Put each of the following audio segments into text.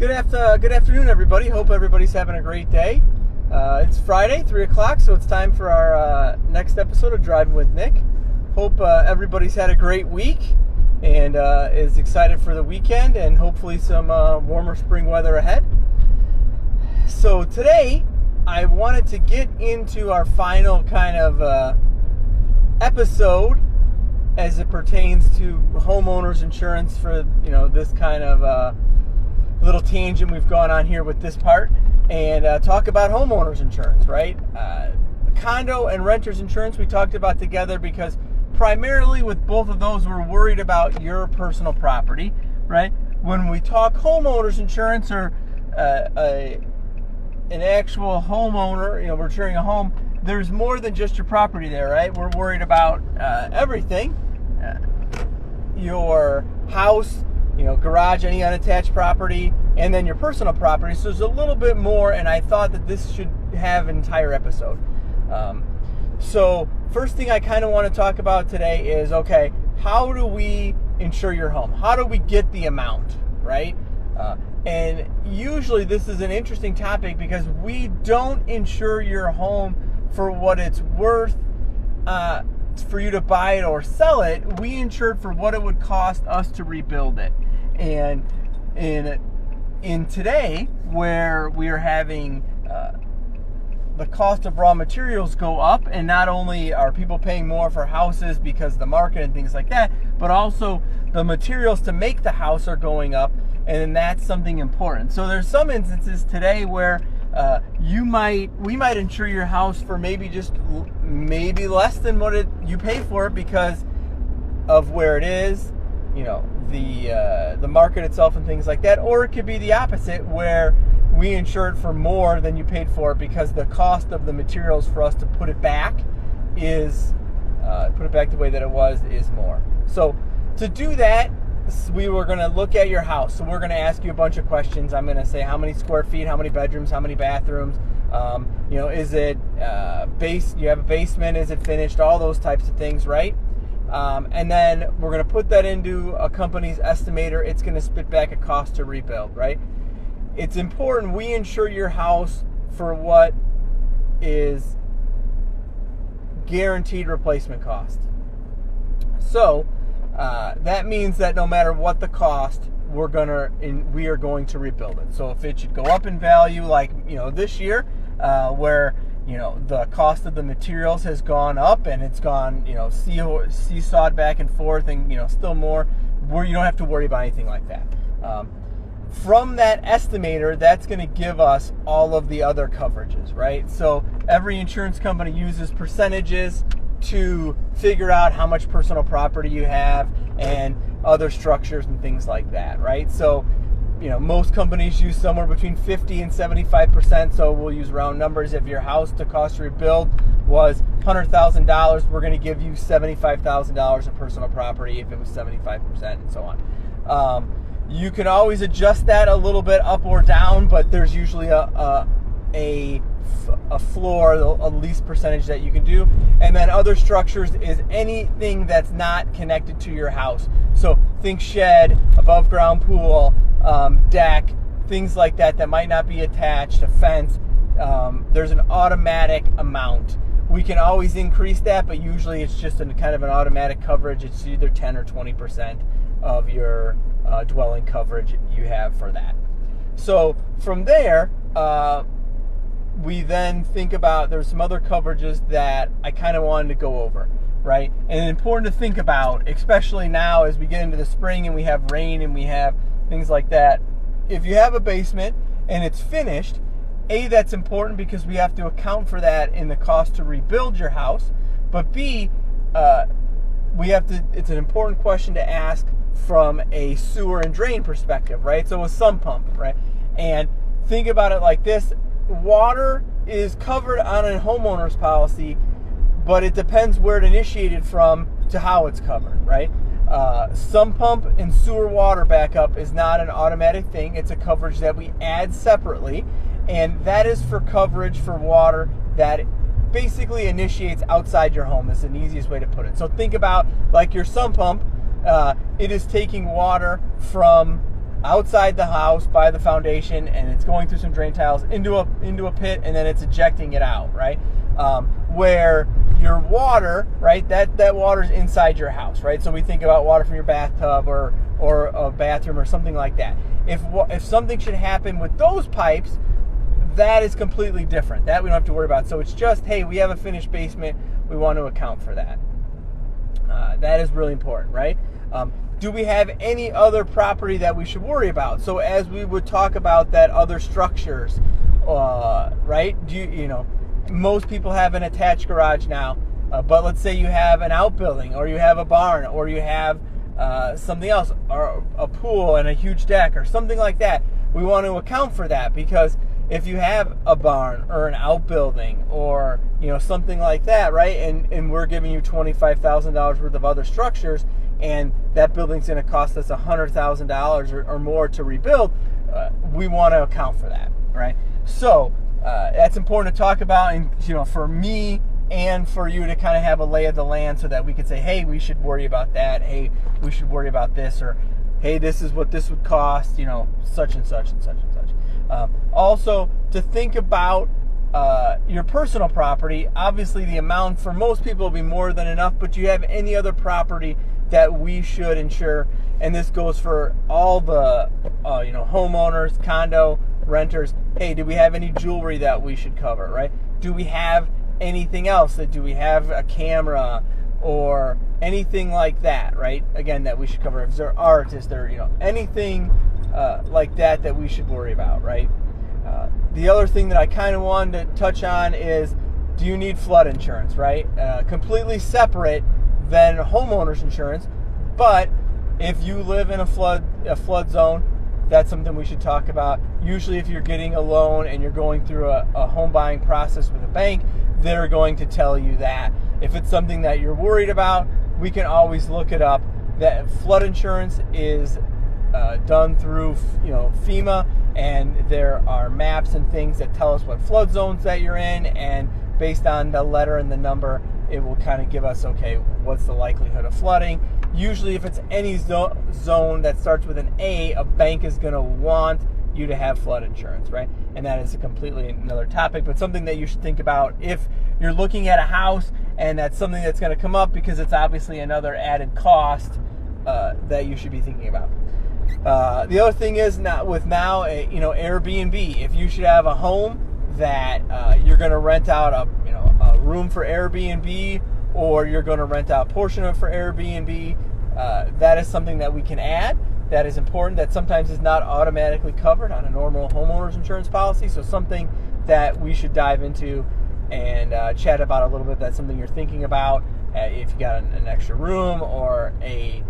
Good afternoon, everybody. Hope everybody's having a great day. It's Friday, 3 o'clock, so it's time for our next episode of Driving with Nick. Hope everybody's had a great week and is excited for the weekend and hopefully some warmer spring weather ahead. So today, I wanted to get into our final kind of episode as it pertains to homeowners insurance for, this kind of little tangent we've gone on here with this part, and talk about homeowners insurance, right? Condo and renters insurance we talked about together because primarily with both of those we're worried about your personal property, right? When we talk homeowners insurance or an actual homeowner, we're insuring a home, there's more than just your property there, right? We're worried about everything. Your house, garage, any unattached property, and then your personal property. So there's a little bit more, and I thought that this should have an entire episode. So first thing I kind of want to talk about today is, okay, how do we insure your home? How do we get the amount, right? And usually this is an interesting topic because we don't insure your home for what it's worth for you to buy it or sell it. We insure for what it would cost us to rebuild it. And in today, where we are having the cost of raw materials go up, and not only are people paying more for houses because of the market and things like that, but also the materials to make the house are going up, and that's something important. So there's some instances today where we might insure your house for maybe less than what you pay for it because of where it is, the market itself and things like that. Or it could be the opposite, where we insure it for more than you paid for it because the cost of the materials for us to put it back the way that it was is more. So to do that, we were going to look at your house. So we're going to ask you a bunch of questions. I'm going to say how many square feet, how many bedrooms, how many bathrooms, is it you have a basement, is it finished, all those types of things, right? And then we're going to put that into a company's estimator. It's going to spit back a cost to rebuild, right? It's important we insure your house for what is guaranteed replacement cost. So that means that no matter what the cost, we are going to rebuild it. So if it should go up in value, like this year, where the cost of the materials has gone up and it's gone seesawed back and forth, and still more, where you don't have to worry about anything like that. From that estimator, that's going to give us all of the other coverages, right? So every insurance company uses percentages to figure out how much personal property you have and other structures and things like that, right? So, most companies use somewhere between 50 and 75%, so we'll use round numbers. If your house, the cost to rebuild was $100,000, we're going to give you $75,000 of personal property if it was 75%, and so on. You can always adjust that a little bit up or down, but there's usually a floor, a least percentage that you can do. And then other structures is anything that's not connected to your house. So think shed, above ground pool, deck, things like that might not be attached, a fence. There's an automatic amount. We can always increase that, but usually it's just kind of an automatic coverage. It's either 10 or 20% of your dwelling coverage you have for that. So from there, we then think about, there's some other coverages that I kind of wanted to go over, right? And it's important to think about, especially now as we get into the spring and we have rain and we have things like that. If you have a basement and it's finished, A, that's important because we have to account for that in the cost to rebuild your house. But B, it's an important question to ask from a sewer and drain perspective, right? So a sump pump, right? And think about it like this. Water is covered on a homeowner's policy, but it depends where it initiated from to how it's covered, right? Sump pump and sewer water backup is not an automatic thing. It's a coverage that we add separately, and that is for coverage for water that basically initiates outside your home. Is the easiest way to put it. So think about like your sump pump. It is taking water from outside the house by the foundation, and it's going through some drain tiles into a pit, and then it's ejecting it out, right? Where your water, right, that water's inside your house, right? So we think about water from your bathtub or a bathroom or something like that. If something should happen with those pipes, that is completely different. That we don't have to worry about. So it's just, hey, we have a finished basement. We want to account for that. That is really important, right? Do we have any other property that we should worry about? So as we would talk about that other structures, right? Most people have an attached garage now, but let's say you have an outbuilding, or you have a barn, or you have something else, or a pool and a huge deck or something like that. We want to account for that, because if you have a barn or an outbuilding or something like that, right, and we're giving you $25,000 worth of other structures, and that building's going to cost us $100,000 or more to rebuild, we want to account for that, right? So that's important to talk about, and for me and for you to kind of have a lay of the land, so that we could say, hey, we should worry about that, hey, we should worry about this, or hey, this is what this would cost, such and such and such and such. Also, to think about your personal property. Obviously, the amount for most people will be more than enough, but do you have any other property that we should insure? And this goes for all the homeowners, condo renters. Hey, do we have any jewelry that we should cover, right? Do we have anything else? Do we have a camera or anything like that, right? Again, that we should cover. If there art, is there anything like that we should worry about, right? The other thing that I kind of wanted to touch on is, do you need flood insurance, right? Completely separate than homeowners insurance, but if you live in a flood zone, that's something we should talk about. Usually if you're getting a loan and you're going through a home buying process with a bank, they're going to tell you that. If it's something that you're worried about, we can always look it up. That flood insurance is done through FEMA, and there are maps and things that tell us what flood zones that you're in, and based on the letter and the number, it will kind of give us, okay, what's the likelihood of flooding. Usually if it's any zone that starts with an A bank is going to want you to have flood insurance, right? And that is a completely another topic, but something that you should think about if you're looking at a house, and that's something that's going to come up, because it's obviously another added cost that you should be thinking about. The other thing is, Airbnb. If you should have a home that you're going to rent out a room for Airbnb, or you're going to rent out a portion of it for Airbnb, that is something that we can add. That is important. That sometimes is not automatically covered on a normal homeowners insurance policy. So something that we should dive into and chat about a little bit. That's something you're thinking about if you got an extra room or a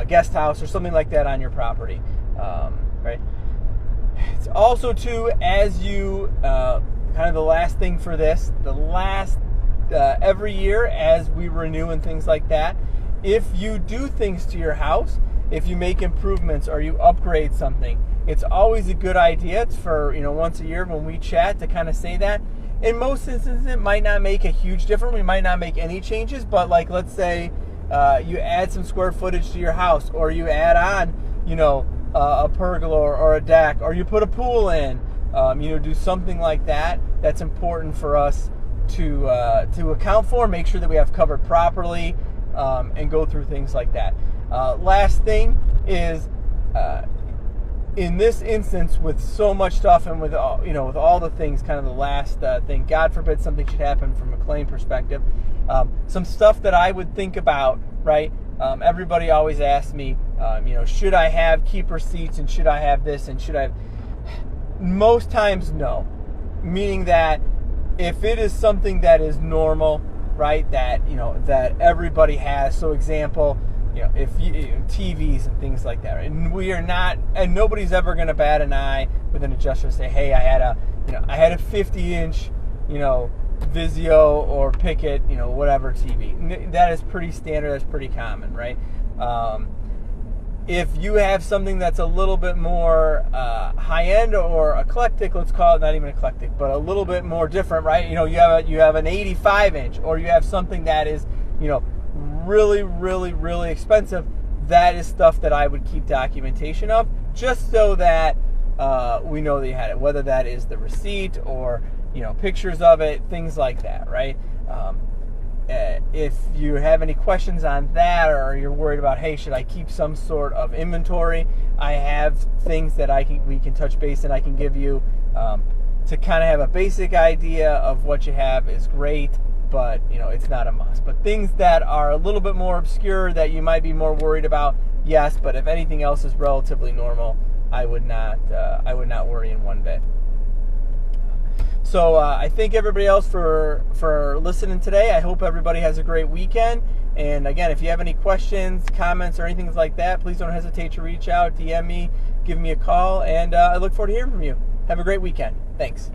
guest house or something like that on your property, right? It's also too, as you kind of the last thing for this, every year as we renew and things like that, if you do things to your house, if you make improvements or you upgrade something, it's always a good idea. It's for once a year when we chat to kind of say that. In most instances, it might not make a huge difference. We might not make any changes, but like, let's say you add some square footage to your house, or you add on a pergola or a deck, or you put a pool in, do something like that. That's important for us to account for, make sure that we have covered properly, and go through things like that. Last thing is, in this instance, with so much stuff and with all the things, kind of the last thing, God forbid something should happen from a claim perspective, some stuff that I would think about, right? Everybody always asks me, should I have keep receipts, and should I have this, and should I have... Most times, no. Meaning that if it is something that is normal, right, that everybody has. So example, if TVs and things like that, right? And we are not, and nobody's ever going to bat an eye with an adjuster and say, hey, I had a 50-inch, Vizio or Picket, whatever TV. That is pretty standard. That's pretty common, right? If you have something that's a little bit more high-end or eclectic, let's call it, not even eclectic, but a little bit more different, right? You have an 85-inch, or you have something that is, really, really, really expensive. that is stuff that I would keep documentation of, just so that we know that you had it, whether that is the receipt or, you know, pictures of it, things like that, right? If you have any questions on that, or you're worried about, hey, should I keep some sort of inventory, I have things that we can touch base and I can give you to kind of have a basic idea of what you have is great, but you know, it's not a must. But things that are a little bit more obscure that you might be more worried about, yes, but if anything else is relatively normal, I would not worry in one bit. So I thank everybody else for listening today. I hope everybody has a great weekend. And again, if you have any questions, comments, or anything like that, please don't hesitate to reach out, DM me, give me a call, and I look forward to hearing from you. Have a great weekend. Thanks.